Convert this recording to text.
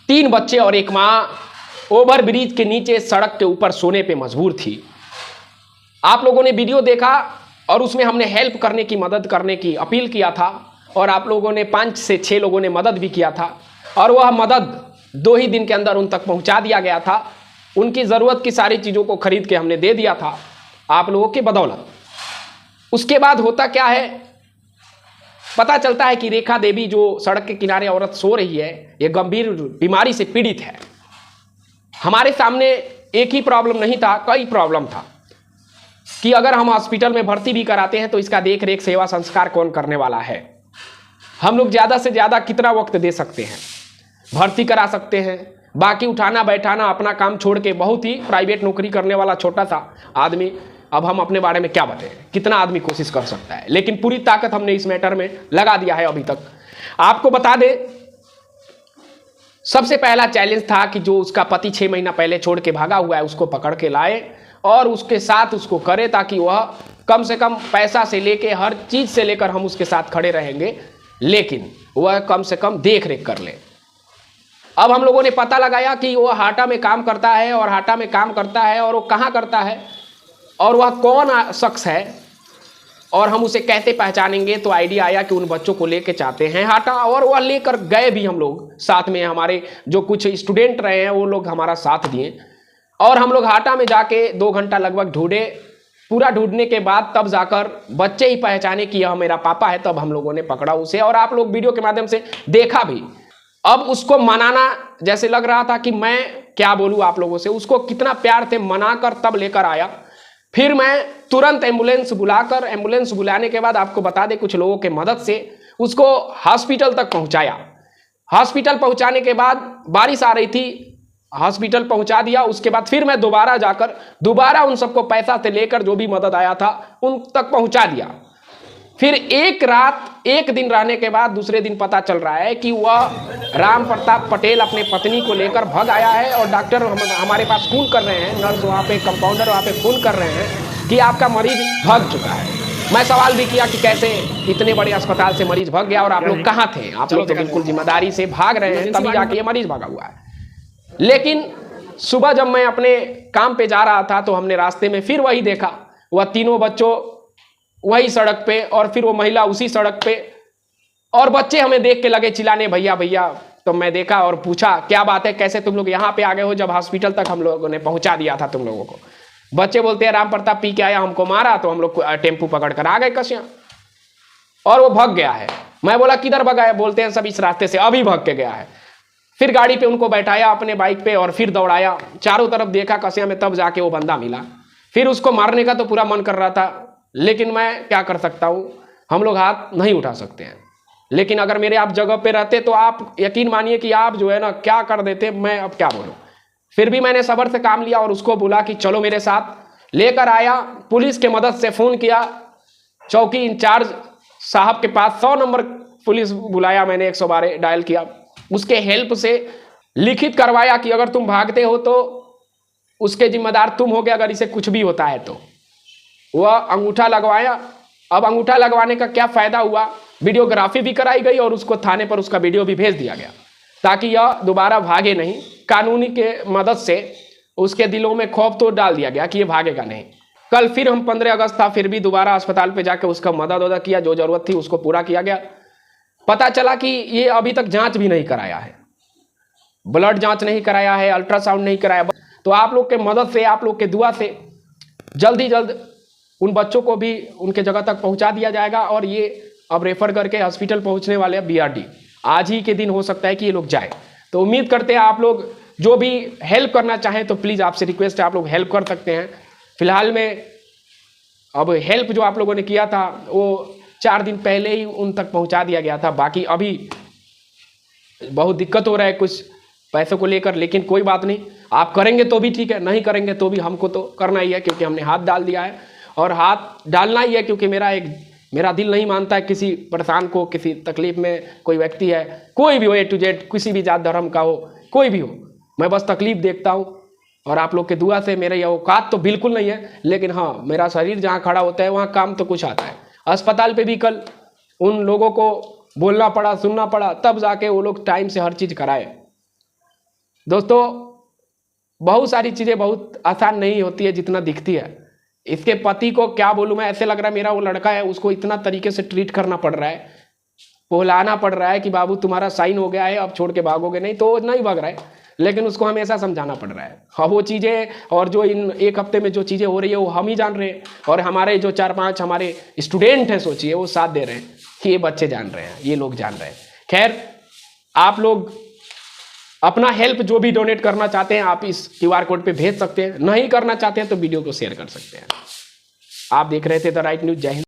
3 बच्चे और एक माँ ओवर ब्रिज के नीचे सड़क के ऊपर सोने पे मजबूर थी। आप लोगों ने वीडियो देखा और उसमें हमने हेल्प करने की, मदद करने की अपील किया था और आप लोगों ने 5 से 6 लोगों ने मदद भी किया था और वह मदद 2 ही दिन के अंदर उन तक पहुंचा दिया गया था। उनकी ज़रूरत की सारी चीज़ों को खरीद के हमने दे दिया था आप लोगों की बदौलत। उसके बाद होता क्या है, पता चलता है कि रेखा देवी जो सड़क के किनारे औरत सो रही है, ये गंभीर बीमारी से पीड़ित है। हमारे सामने एक ही प्रॉब्लम नहीं था, कई प्रॉब्लम था कि अगर हम हॉस्पिटल में भर्ती भी कराते हैं तो इसका देख रेख, सेवा, संस्कार कौन करने वाला है। हम लोग ज़्यादा से ज़्यादा कितना वक्त दे सकते हैं, भर्ती करा सकते हैं, बाकी उठाना बैठाना अपना काम छोड़ के, बहुत ही प्राइवेट नौकरी करने वाला छोटा सा आदमी, अब हम अपने बारे में क्या बताएं, कितना आदमी कोशिश कर सकता है। लेकिन पूरी ताकत हमने इस मैटर में लगा दिया है। अभी तक आपको बता दें, सबसे पहला चैलेंज था कि जो उसका पति 6 महीना पहले छोड़ के भागा हुआ है उसको पकड़ के लाए और उसके साथ उसको करे, ताकि वह कम से कम पैसा से लेके हर चीज से लेकर हम उसके साथ खड़े रहेंगे, लेकिन वह कम से कम देख रेख कर ले। अब हम लोगों ने पता लगाया कि वह हाटा में काम करता है और हाटा में काम करता है और वो कहाँ करता है और वह कौन शख्स है और हम उसे कैसे पहचानेंगे। तो आइडिया आया कि उन बच्चों को लेके चाहते हैं हाटा, और वह लेकर गए भी हम लोग साथ में। हमारे जो कुछ स्टूडेंट रहे हैं वो लोग हमारा साथ दिए और हम लोग हाटा में जाके 2 घंटा लगभग ढूंढे। पूरा ढूंढने के बाद तब जाकर बच्चे ही पहचाने कि यह मेरा पापा है, तब हम लोगों ने पकड़ा उसे और आप लोग वीडियो के माध्यम से देखा भी। अब उसको मनाना जैसे लग रहा था कि मैं क्या बोलूँ आप लोगों से, उसको कितना प्यार से मनाकर तब लेकर आया। फिर मैं तुरंत एम्बुलेंस बुलाकर, एम्बुलेंस बुलाने के बाद आपको बता दें कुछ लोगों के मदद से उसको हॉस्पिटल तक पहुंचाया। हॉस्पिटल पहुंचाने के बाद बारिश आ रही थी, हॉस्पिटल पहुंचा दिया। उसके बाद फिर मैं दोबारा उन सबको पैसा से लेकर जो भी मदद आया था उन तक पहुंचा दिया। फिर एक रात, एक दिन रहने के बाद दूसरे दिन पता चल रहा है कि वह राम प्रताप पटेल अपने पत्नी को लेकर भाग आया है और डॉक्टर हमारे पास फोन कर रहे हैं, नर्स वहाँ पे, कंपाउंडर वहाँ पे फोन कर रहे हैं कि आपका मरीज भाग चुका है। मैं सवाल भी किया कि कैसे इतने बड़े अस्पताल से मरीज भाग गया और आप लोग कहाँ थे। आप लोग तो बिल्कुल जिम्मेदारी से भाग रहे हैं, तभी जाके ये मरीज भागा हुआ है। लेकिन सुबह जब मैं अपने काम पे जा रहा था तो हमने रास्ते में फिर वही देखा, वह तीनों बच्चों वही सड़क पे और फिर वो महिला उसी सड़क पे, और बच्चे हमें देख के लगे चिल्लाने, भैया भैया। तो मैं देखा और पूछा क्या बात है, कैसे तुम लोग यहाँ पे आ गए हो जब हॉस्पिटल तक हम लोगों ने पहुंचा दिया था तुम लोगों को। बच्चे बोलते हैं राम प्रताप पी के आया, हमको मारा, तो हम लोग टेम्पू पकड़ कर आ गए कसिया और वो भाग गया है। मैं बोला किधर भागा है, बोलते हैं सब इस रास्ते से, अभी भाग के गया है। फिर गाड़ी पे उनको बैठाया अपने बाइक पे और फिर दौड़ाया, चारों तरफ देखा कसिया में, तब जाके वो बंदा मिला। फिर उसको मारने का तो पूरा मन कर रहा था, लेकिन मैं क्या कर सकता हूँ, हम लोग हाथ नहीं उठा सकते हैं। लेकिन अगर मेरे आप जगह पे रहते तो आप यकीन मानिए कि आप जो है ना क्या कर देते, मैं अब क्या बोलूँ। फिर भी मैंने सब्र से काम लिया और उसको बोला कि चलो मेरे साथ, लेकर आया। पुलिस के मदद से फ़ोन किया चौकी इंचार्ज साहब के पास, 100 नंबर पुलिस बुलाया मैंने, 112 डायल किया। उसके हेल्प से लिखित करवाया कि अगर तुम भागते हो तो उसके जिम्मेदार तुम होगे, अगर इसे कुछ भी होता है तो। वह अंगूठा लगवाया। अब अंगूठा लगवाने का क्या फ़ायदा हुआ, वीडियोग्राफी भी कराई गई और उसको थाने पर उसका वीडियो भी भेज दिया गया ताकि यह दोबारा भागे नहीं। कानूनी के मदद से उसके दिलों में खौफ तो डाल दिया गया कि ये भागेगा नहीं। कल फिर हम 15 अगस्त था, फिर भी दोबारा अस्पताल पे जाके उसका मदद किया, जो जरूरत थी उसको पूरा किया गया। पता चला कि ये अभी तक जांच भी नहीं कराया है, ब्लड जांच नहीं कराया है, अल्ट्रासाउंड नहीं कराया। तो आप लोग के मदद से, आप लोग के दुआ से जल्द ही जल्द उन बच्चों को भी उनके जगह तक पहुंचा दिया जाएगा और ये अब रेफर करके हॉस्पिटल पहुंचने वाले हैं BRD। आज ही के दिन हो सकता है कि ये लोग जाए। तो उम्मीद करते हैं आप लोग जो भी हेल्प करना चाहें तो प्लीज़ आपसे रिक्वेस्ट है, आप लोग हेल्प कर सकते हैं। फिलहाल में अब हेल्प जो आप लोगों ने किया था वो 4 दिन पहले ही उन तक पहुंचा दिया गया था। बाकी अभी बहुत दिक्कत हो रहा है कुछ पैसों को लेकर, लेकिन कोई बात नहीं, आप करेंगे तो भी ठीक है, नहीं करेंगे तो भी हमको तो करना ही है, क्योंकि हमने हाथ डाल दिया है और हाथ डालना ही है। क्योंकि मेरा दिल नहीं मानता है किसी परेशान को, किसी तकलीफ में कोई व्यक्ति है, कोई भी हो, A to Z, किसी भी जात धर्म का हो, कोई भी हो, मैं बस तकलीफ देखता हूँ। और आप लोग के दुआ से मेरे ये औकात तो बिल्कुल नहीं है, लेकिन हाँ मेरा शरीर जहाँ खड़ा होता है वहाँ काम तो कुछ आता है। अस्पताल पे भी कल उन लोगों को बोलना पड़ा, सुनना पड़ा, तब जाके वो लोग टाइम से हर चीज़ कराए। दोस्तों बहुत सारी चीज़ें बहुत आसान नहीं होती है जितना दिखती है। इसके पति को क्या बोलूँ मैं, ऐसे लग रहा है मेरा वो लड़का है, उसको इतना तरीके से ट्रीट करना पड़ रहा है, पोलाना पड़ रहा है कि बाबू तुम्हारा साइन हो गया है, अब छोड़ के भागोगे नहीं, तो नहीं भाग रहा है, लेकिन उसको हमेशा समझाना पड़ रहा है। हाँ वो चीज़ें और जो इन एक हफ्ते में जो चीज़ें हो रही है वो हम ही जान रहे हैं, और हमारे जो 4-5 हमारे स्टूडेंट हैं सोचिए वो साथ दे रहे हैं कि ये बच्चे जान रहे हैं, ये लोग जान रहे हैं। खैर आप लोग अपना हेल्प जो भी डोनेट करना चाहते हैं आप इस QR कोड पे भेज सकते हैं, नहीं करना चाहते हैं तो वीडियो को शेयर कर सकते हैं। आप देख रहे थे द राइट न्यूज़। जय हिंद।